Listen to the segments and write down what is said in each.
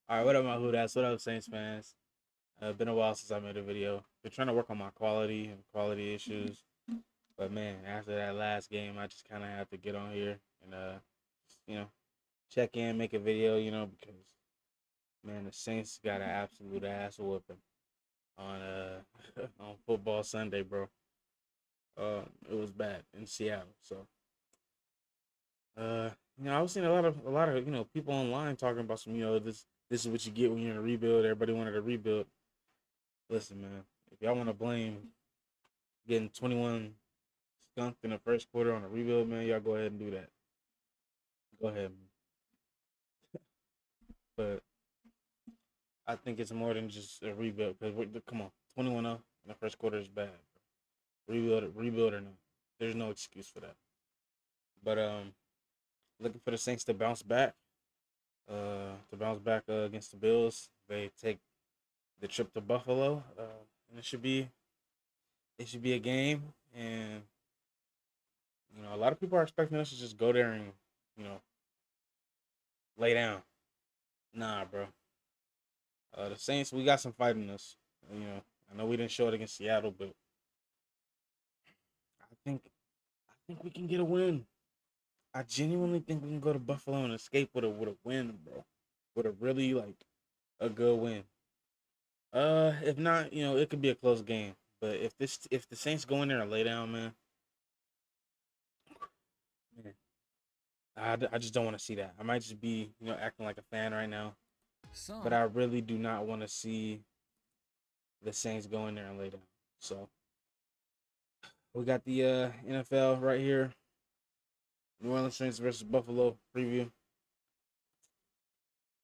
All right, what up, my Who That's? What up, Saints fans? Been a while since I made a video. Been trying to work on my quality and quality issues, but man, after that last game, I just kind of had to get on here and you know, check in, make a video, because man, the Saints got an absolute ass whooping on on football Sunday, bro. It was bad in Seattle. So, uh, I was seeing a lot of people online talking about some, this is what you get when you're in a rebuild. Everybody wanted a rebuild. Listen, man, if y'all want to blame getting 21 skunked in the first quarter on a rebuild, man, y'all go ahead and do that. Go ahead, man. But I think it's more than just a rebuild because come on, 21-0 in the first quarter is bad. Rebuild or not, there's no excuse for that. But looking for the Saints to bounce back. Against the Bills. They take the trip to Buffalo, and it should be a game. And a lot of people are expecting us to just go there and you know lay down. Nah, bro. The Saints, we got some fight in us. I know we didn't show it against Seattle, but I think we can get a win. I genuinely think we can go to Buffalo and escape with a win, bro. With a really a good win. If not, it could be a close game. But if the Saints go in there and lay down, man, I just don't want to see that. I might just be acting like a fan right now, but I really do not want to see the Saints go in there and lay down. So we got the NFL right here. New Orleans Saints versus Buffalo preview.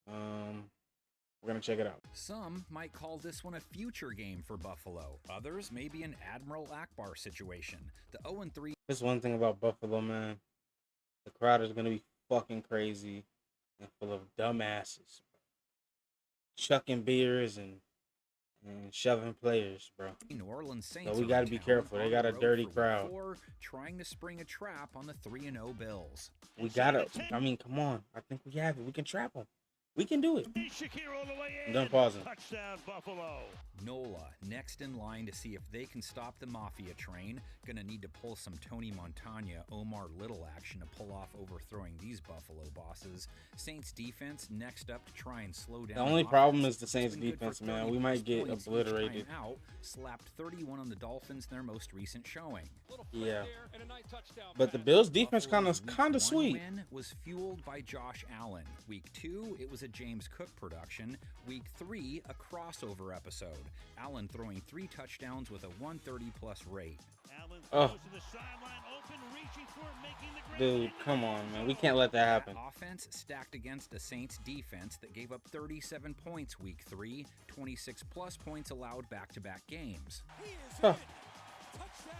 We're gonna check it out. Some might call this one a future game for Buffalo. Others may be an Admiral Akbar situation. The 0-3. That's one thing about Buffalo, man. The crowd is gonna be fucking crazy and full of dumbasses, chucking beers and shoving players, bro. New Orleans Saints. So we got to be careful. They got a dirty crowd. Trying to spring a trap on the 3-0 Bills. We gotta. I mean, come on. I think we have it. We can trap them. We can do it. I'm done pausing. Touchdown, Buffalo. NOLA next in line to see if they can stop the Mafia train. Gonna need to pull some Tony Montana, Omar Little action to pull off overthrowing these Buffalo bosses. Saints defense next up to try and slow down. The only problem is the Saints defense, man. We might get obliterated. Slapped 31 on the Dolphins in their most recent showing. Yeah. But the Bills defense kind of sweet. Win was fueled by Josh Allen. Week 2, it was a James Cook production. Week 3, a crossover episode. Allen throwing 3 touchdowns with a 130-plus rate. Oh. Dude, come on, man. We can't let that happen. Offense stacked against a Saints defense that gave up 37 points week 3, 26-plus points allowed back-to-back games. Huh.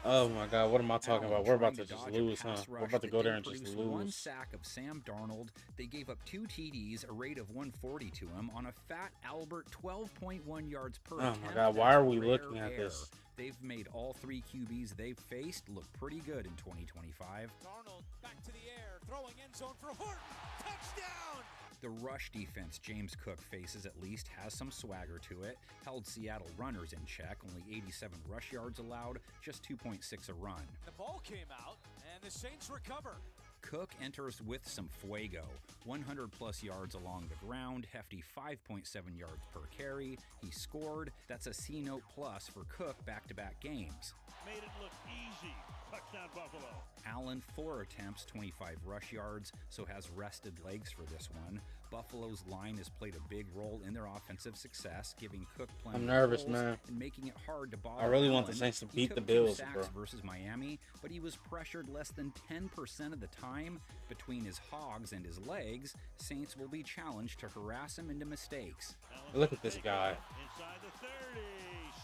Oh my God, what am I talking about? We're about to just lose, huh? We're about to go there and just lose. One sack of Sam Darnold. They gave up 2 TDs, a rate of 140 to him on a fat Albert 12.1 yards per attempt. Oh my God, why are we looking at this? They've made all 3 QBs they've faced look pretty good in 2025. Darnold back to the air, throwing end zone for Horton. Touchdown! The rush defense James Cook faces at least has some swagger to it. Held Seattle runners in check, only 87 rush yards allowed, just 2.6 a run. The ball came out, and the Saints recover. Cook enters with some fuego, 100-plus yards along the ground, hefty 5.7 yards per carry. He scored. That's a C-note plus for Cook back-to-back games. Made it look easy. Touchdown, Buffalo. Allen, 4 attempts, 25 rush yards, so has rested legs for this one. Buffalo's line has played a big role in their offensive success, giving Cook plenty I'm nervous, of goals man. and making it hard to bother I really Allen. want the Saints to He beat the took 2 Bills, sacks bro. versus Miami, but he was pressured less than 10% of the time. Between his hogs and his legs, Saints will be challenged to harass him into mistakes. Look at this guy. Inside the 30.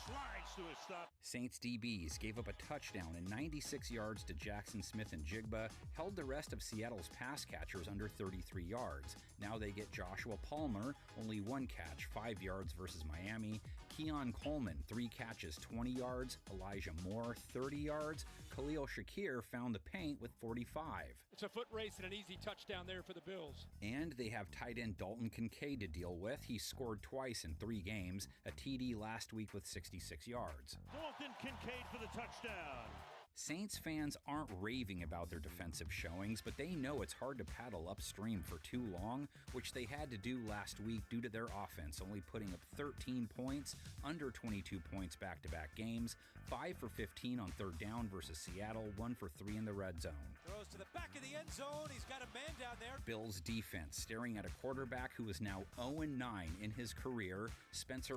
Slides to a stop. Saints DBs gave up a touchdown and 96 yards to Jackson Smith and Jigba, held the rest of Seattle's pass catchers under 33 yards. Now they get Joshua Palmer, only 1 catch, 5 yards versus Miami. Keon Coleman, 3 catches, 20 yards. Elijah Moore, 30 yards. Khalil Shakir found the paint with 45. It's a foot race and an easy touchdown there for the Bills. And they have tight end Dalton Kincaid to deal with. He scored twice in 3 games, a TD last week with 66 yards. Dalton Kincaid for the touchdown. Saints fans aren't raving about their defensive showings, but they know it's hard to paddle upstream for too long, which they had to do last week due to their offense only putting up 13 points, under 22 points back-to-back games, 5 for 15 on third down versus Seattle, 1 for 3 in the red zone. Throws to the back of the end zone. He's got a man down there. Bills defense staring at a quarterback who is now 0-9 in his career, Spencer.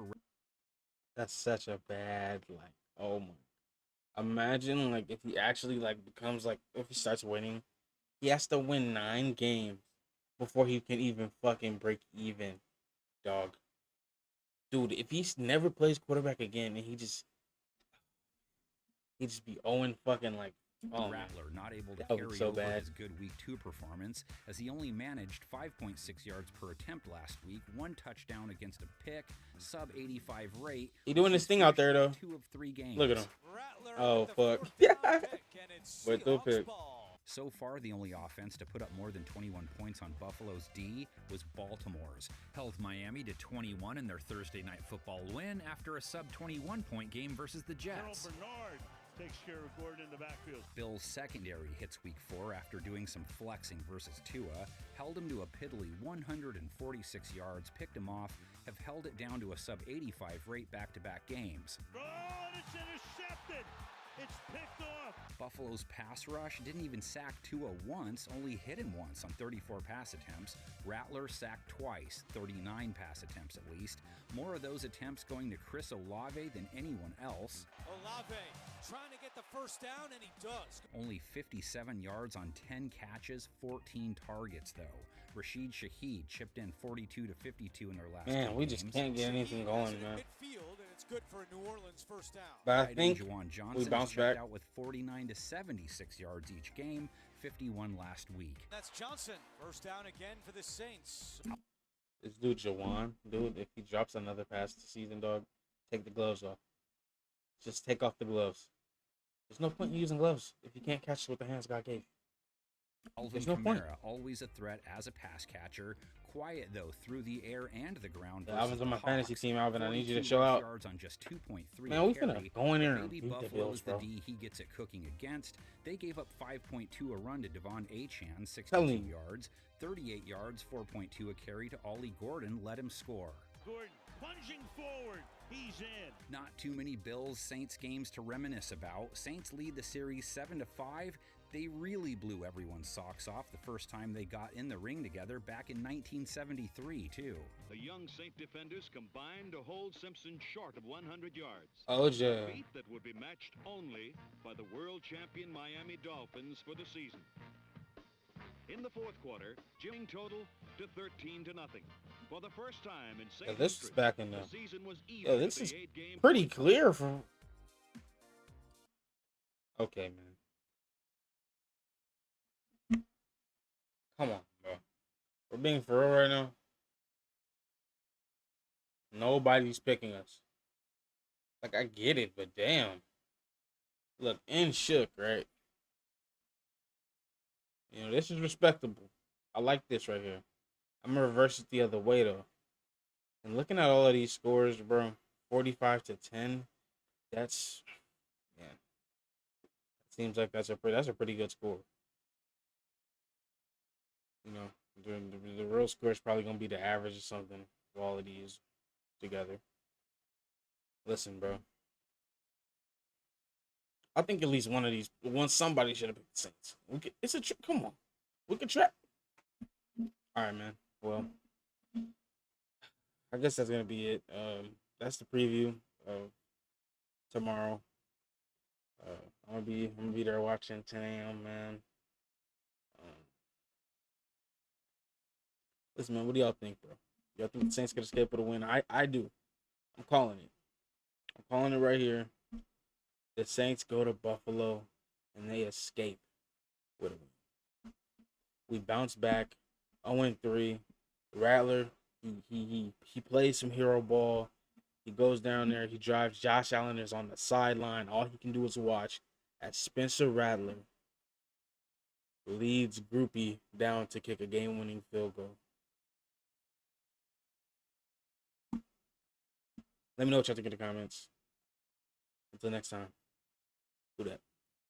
That's such a bad, like, oh my. Imagine, like, if he actually, like, becomes, like, if he starts winning, he has to win 9 games before he can even fucking break even, dog. Dude, if he never plays quarterback again and he just be 0 fucking, like, oh, Rattler not able to that would carry be so over bad. his good week 2 performance as he only managed 5.6 yards per attempt last week, 1 touchdown against a pick, sub 85 rate. He doing his thing out there, though. 2 of 3 games. Look at him. Rattler Oh, with the fuck. fourth down pick, and it's With the Seahawks pick. ball. So far, the only offense to put up more than 21 points on Buffalo's D was Baltimore's. Held Miami to 21 in their Thursday night football win after a sub 21 point game versus the Harold Jets. Bernard takes care of Gordon in the backfield. Bills secondary hits week 4 after doing some flexing versus Tua, held him to a piddly 146 yards, picked him off, have held it down to a sub 85 rate back-to-back games. Oh, and it's intercepted. It's picked off. Buffalo's pass rush didn't even sack Tua once, only hit him once on 34 pass attempts. Rattler sacked twice, 39 pass attempts at least. More of those attempts going to Chris Olave than anyone else. Olave trying to get the first down, and he does. Only 57 yards on 10 catches, 14 targets though. Rashid Shaheed chipped in 42 to 52 in their last Man, two we just games. can't get anything going, man. Midfield, and it's good for a New Orleans first down. But I Tight end think Juwan Johnson we has bounced checked back. out with 49 to 76 yards each game, 51 last week. That's Johnson. First down again for the Saints. This dude, Jawan, dude, if he drops another pass this season, dog, take the gloves off. Just take off the gloves. There's no point in using gloves if you can't catch it with the hands God gave you. Alvin There's no point. Kamara, always a threat as a pass catcher. Quiet, though, through the air and the ground. Yeah, Alvin's versus on my the fantasy Hawks. team, Alvin. I need you to 42 show rush out. yards on just 2.3 Man, we carry. finna go in there and Maybe beat the Buffalo Bills, is the bro. D he gets it cooking against. They gave up 5.2 a run to Devon Achane, 62 Telling you. yards. 38 yards, 4.2 a carry to Ollie Gordon, let him score. Gordon plunging forward. He's in. Not too many Bills-Saints games to reminisce about. Saints lead the series 7-5. They really blew everyone's socks off the first time they got in the ring together back in 1973, too. The young Saint defenders combined to hold Simpson short of 100 yards. Oh, A yeah. feat that would be matched only by the world champion Miami Dolphins for the season. In the fourth quarter, Jimmy total to 13-0. For the first time in Saint This is history, back in the. season was even Yeah, with this the is 8-game pretty point clear from. Okay, man. Come on, bro. We're being for real right now. Nobody's picking us. Like, I get it, but damn. Look, in shook, right? You know, this is respectable. I like this right here. I'm going to reverse it the other way, though. And looking at all of these scores, bro, 45-10, that's, man, it seems like that's a pretty good score. You know, the real score is probably going to be the average or something of all of these together. Listen, bro. I think at least somebody should have picked the Saints. Come on. We could try. All right, man. Well, I guess that's going to be it. That's the preview of tomorrow. I'm gonna be there watching 10 a.m., man. Listen, man, what do y'all think, bro? Y'all think the Saints could escape with a win? I do. I'm calling it. I'm calling it right here. The Saints go to Buffalo and they escape with a win. We bounce back 0-3. Rattler, he plays some hero ball. He goes down there. He drives. Josh Allen is on the sideline. All he can do is watch as Spencer Rattler leads Groupie down to kick a game-winning field goal. Let me know what y'all think in the comments. Until next time, do that.